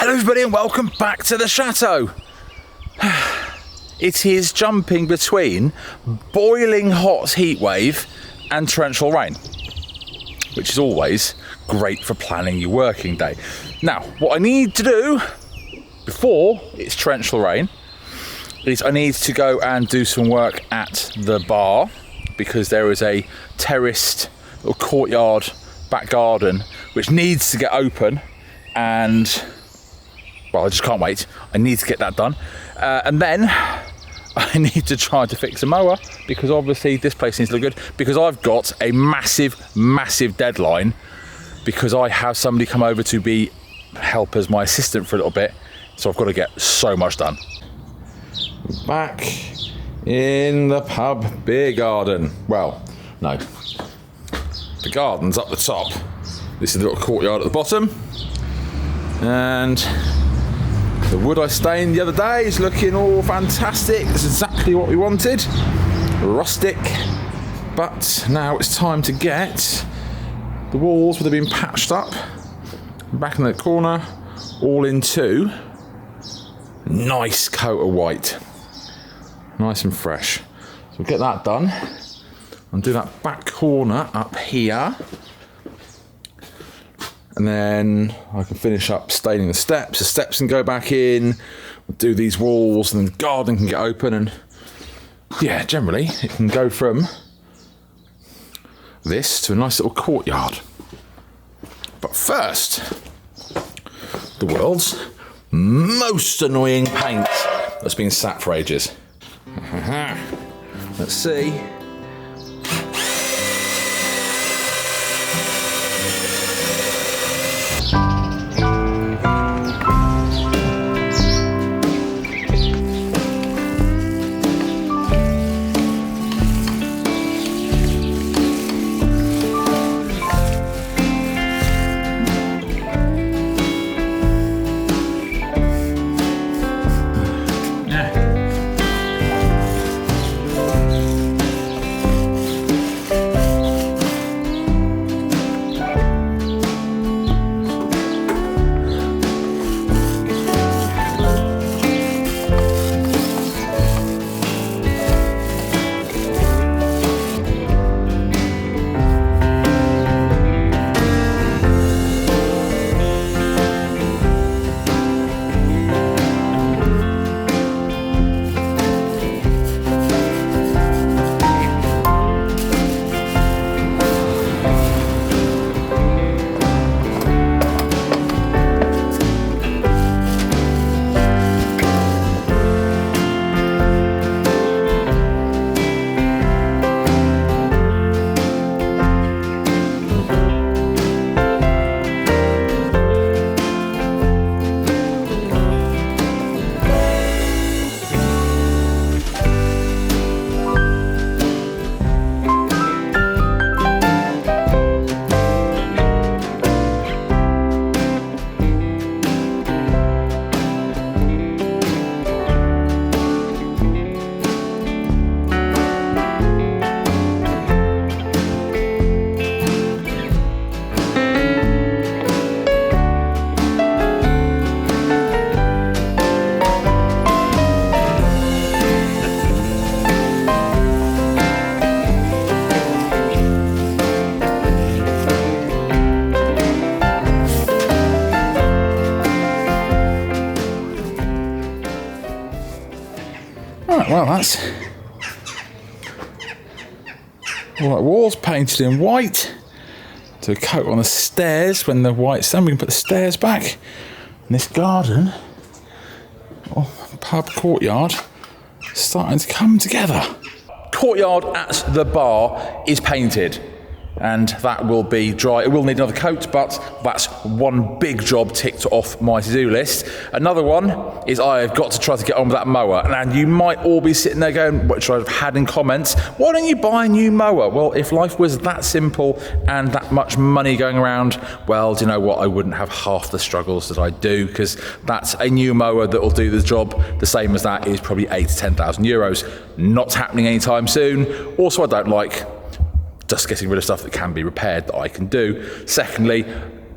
Hello everybody and welcome back to the chateau. It is jumping between boiling hot heat wave and torrential rain, which is always great for planning your working day. Now, what I need to do before it's torrential rain is I need to go and do some work at the bar, because there is a terraced little courtyard back garden which needs to get open, and well, I just can't wait. I need to get that done, and then I need to try to fix a mower, because obviously this place needs to look good, because I've got a massive deadline, because I have somebody come over to help as my assistant for a little bit, so I've got to get so much done. Back in the pub beer garden. Well, no, the garden's up the top. This is the little courtyard at the bottom, and the wood I stained the other day is looking all fantastic. It's exactly what we wanted. Rustic. But now it's time to get the walls that have been patched up back in the corner all into a nice coat of white. Nice and fresh. So we'll get that done and do that back corner up here. And then I can finish up staining the steps. The steps can go back in, we'll do these walls, and then the garden can get open. And yeah, generally it can go from this to a nice little courtyard. But first, the world's most annoying paint that's been sat for ages. Let's see. Well, that's all right. Walls painted in white. Do a coat on the stairs when the white's done. We can put the stairs back. And this garden, pub courtyard, is starting to come together. Courtyard at the bar is painted, and that will be dry. It will need another coat, but that's one big job ticked off my to-do list. Another one is I've got to try to get on with that mower. And you might all be sitting there going, which I've had in comments, why don't you buy a new mower? Well, if life was that simple and that much money going around, well, do you know what? I wouldn't have half the struggles that I do, because that's a new mower that will do the job. The same as that is probably 8,000 to 10,000 euros. Not happening anytime soon. Also, I don't like just getting rid of stuff that can be repaired that I can do. Secondly,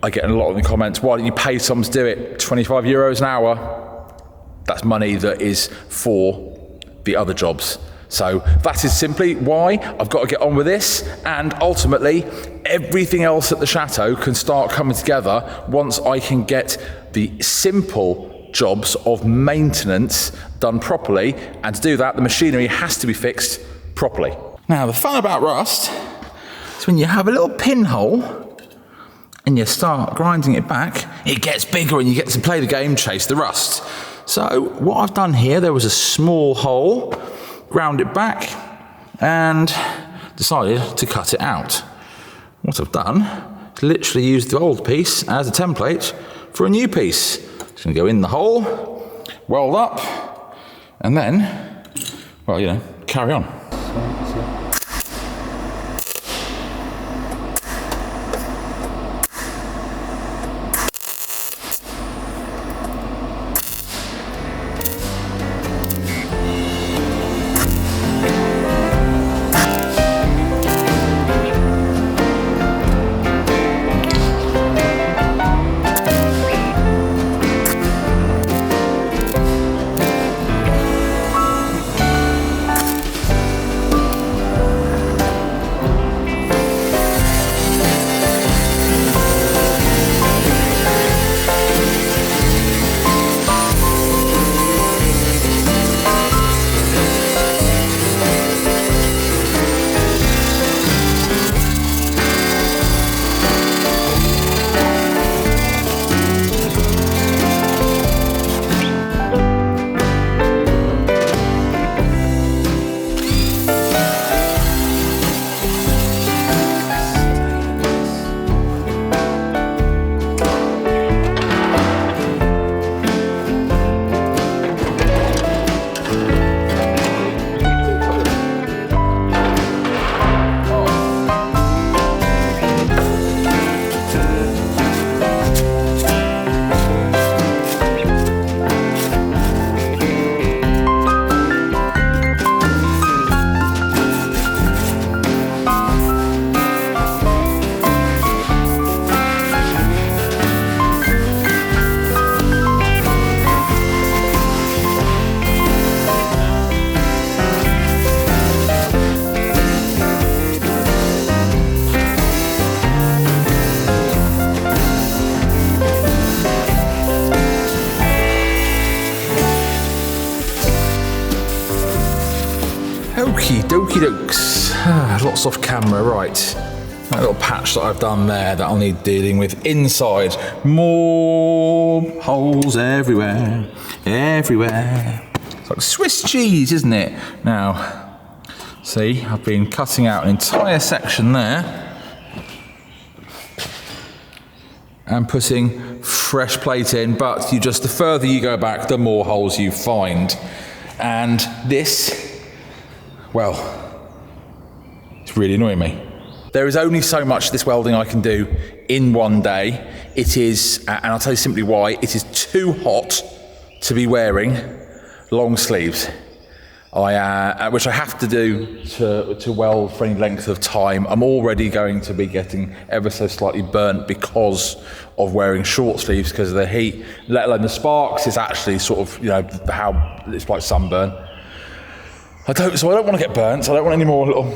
I get a lot in the comments, why don't you pay someone to do it? 25 euros an hour. That's money that is for the other jobs. So that is simply why I've got to get on with this, and ultimately everything else at the chateau can start coming together once I can get the simple jobs of maintenance done properly, and to do that the machinery has to be fixed properly. Now the fun about rust is when you have a little pinhole and you start grinding it back, it gets bigger and you get to play the game Chase the Rust. So what I've done here, there was a small hole, ground it back and decided to cut it out. What I've done is literally used the old piece as a template for a new piece. It's going to go in the hole, weld up, and then, well, you know, carry on. Okie dokie dokes. Lots off camera, right. That little patch that I've done there that I'll need dealing with inside. More holes everywhere, everywhere. It's like Swiss cheese, isn't it? Now, see, I've been cutting out an entire section there and putting fresh plate in, but the further you go back, the more holes you find. And this, well, it's really annoying me. There is only so much this welding I can do in one day. It is, and I'll tell you simply why, it is too hot to be wearing long sleeves. Which I have to do to weld for any length of time. I'm already going to be getting ever so slightly burnt because of wearing short sleeves because of the heat, let alone the sparks. It's actually sort of, you know, how it's like sunburn. I don't want to get burnt, so I don't want any more little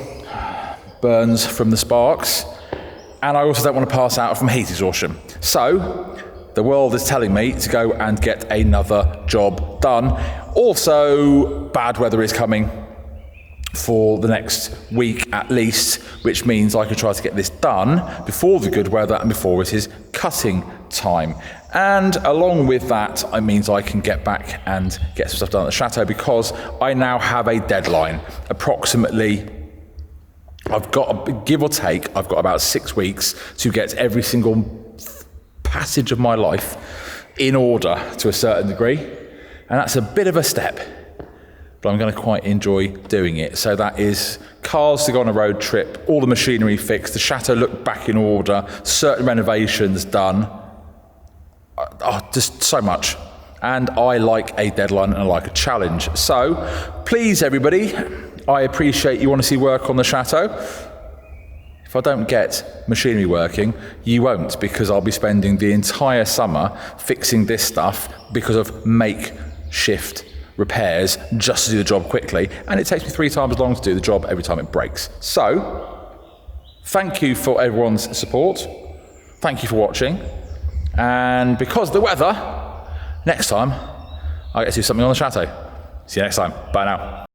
burns from the sparks. And I also don't want to pass out from heat exhaustion. So the world is telling me to go and get another job done. Also, bad weather is coming for the next week at least, which means I can try to get this done before the good weather and before it is cutting time. And along with that, it means I can get back and get some stuff done at the chateau because I now have a deadline. Approximately, I've got, give or take, I've got about 6 weeks to get every single passage of my life in order to a certain degree. And that's a bit of a step, but I'm going to quite enjoy doing it. So that is cars to go on a road trip, all the machinery fixed, the chateau looked back in order, certain renovations done. Just so much. And I like a deadline and I like a challenge. So please, everybody, I appreciate you want to see work on the chateau. If If I don't get machinery working, you won't, because I'll be spending the entire summer fixing this stuff because of makeshift repairs just to do the job quickly, and it takes me 3 times as long to do the job every time it breaks. So, thank you for everyone's support. Thank you for watching. And because of the weather, next time I get to do something on the chateau. See you next time. Bye now.